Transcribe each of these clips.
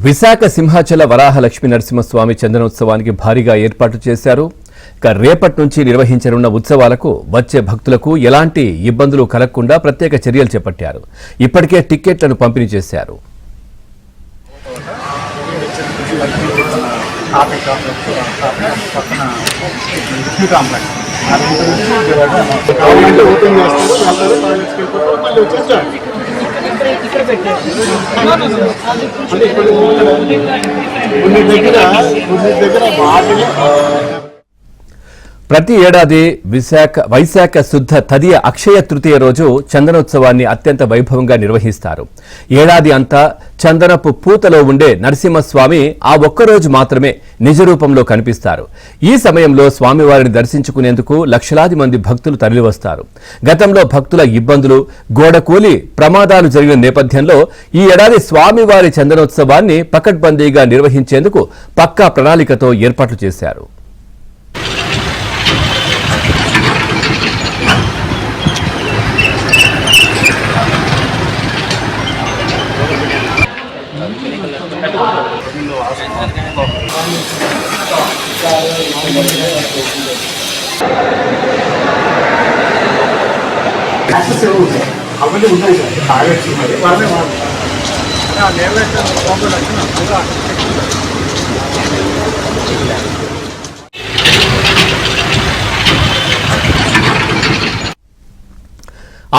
విశాఖ సింహాచల వరాహ లక్ష్మీ నరసింహస్వామి చందనోత్సవానికి భారీగా ఏర్పాట్లు చేశారు. రేపటి నుంచి నిర్వహించనున్న ఉత్సవాలకు వచ్చే భక్తులకు ఎలాంటి ఇబ్బందులు కలగకుండా ప్రత్యేక చర్యలు చేపట్టారు. ఇప్పటికే టికెట్లను పంపిణీ చేశారు. ప్రతి ఏడాది వైశాఖ శుద్ధ తదియ అక్షయ తృతీయ రోజు చందనోత్సవాన్ని అత్యంత వైభవంగా నిర్వహిస్తారు. ఏడాది అంతా చందనపు పూతలో ఉండే నరసింహస్వామి ఆ ఒక్కరోజు మాత్రమే నిజ రూపంలో కనిపిస్తారు. ఈ సమయంలో స్వామివారిని దర్శించుకునేందుకు లక్షలాది మంది భక్తులు తరలివస్తారు. గతంలో భక్తుల ఇబ్బందులు, గోడకూలి ప్రమాదాలు జరిగిన నేపథ్యంలో ఈ ఏడాది స్వామివారి చందనోత్సవాన్ని పకడ్బందీగా నిర్వహించేందుకు పక్కా ప్రణాళికతో ఏర్పాట్లు చేశారు.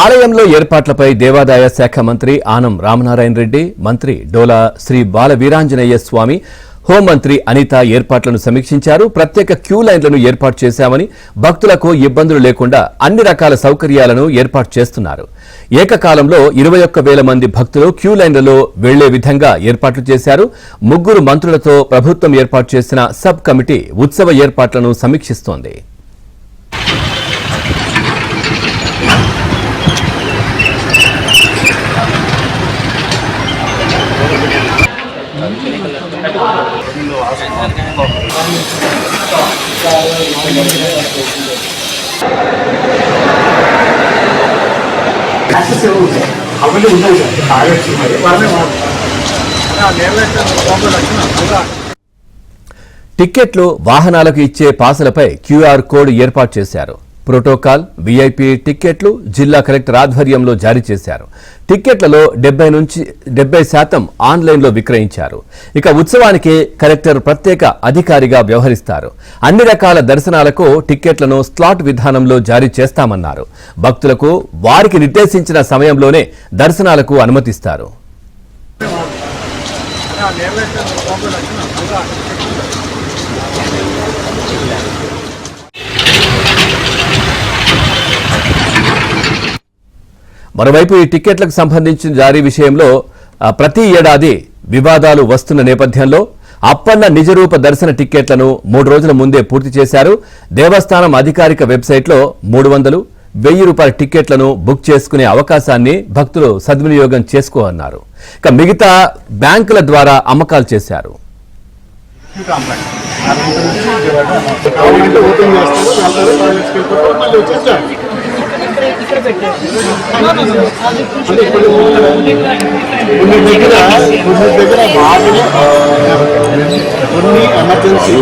ఆలయంలో ఏర్పాట్లపై దేవాదాయ శాఖ మంత్రి ఆనం రామనారాయణ రెడ్డి, మంత్రి డోలా శ్రీ బాల వీరాంజనేయ స్వామి, హోంమంత్రి అనిత ఏర్పాట్లను సమీక్షించారు. ప్రత్యేక క్యూ లైన్లను ఏర్పాటు చేశామని, భక్తులకు ఇబ్బందులు లేకుండా అన్ని రకాల సౌకర్యాలను ఏర్పాటు చేస్తున్నారు. ఏకకాలంలో 21,000 మంది భక్తులు క్యూ లైన్లలో వెళ్లే విధంగా ఏర్పాట్లు చేశారు. 3 మంత్రులతో ప్రభుత్వం ఏర్పాటు చేసిన సబ్ కమిటీ ఉత్సవ ఏర్పాట్లను సమీక్షిస్తోంది. టిక్కెట్లు, వాహనాలకు ఇచ్చే పాసులపై క్యూఆర్ కోడ్ ఏర్పాటు చేశారు. ప్రోటోకాల్, వీఐపీ టిక్కెట్లు జిల్లా కలెక్టర్ ఆధ్వర్యంలో జారీ చేశారు. టిక్కెట్లలో 70% ఆన్లైన్లో విక్రయించారు. ఇక ఉత్సవానికి కలెక్టర్ ప్రత్యేక అధికారిగా వ్యవహరిస్తారు. అన్ని రకాల దర్శనాలకు టిక్కెట్లను స్లాట్ విధానంలో జారీ చేస్తామన్నారు. భక్తులకు వారికి నిర్దేశించిన సమయంలోనే దర్శనాలకు అనుమతిస్తారు. మరోవైపు ఈ టిక్కెట్లకు సంబంధించిన జారీ విషయంలో ప్రతి ఏడాది వివాదాలు వస్తున్న నేపథ్యంలో అప్పన్న నిజరూప దర్శన టిక్కెట్లను 3 రోజుల ముందే పూర్తి చేశారు. దేవస్థానం అధికారిక వెబ్సైట్లో 300, 1000 రూపాయల టిక్కెట్లను బుక్ చేసుకునే అవకాశాన్ని భక్తులు సద్వినియోగం చేసుకోవాలన్నారు. ఇక మిగతా బ్యాంకుల ద్వారా అమ్మకాలు చేశారు. ఎమర్జెన్సీ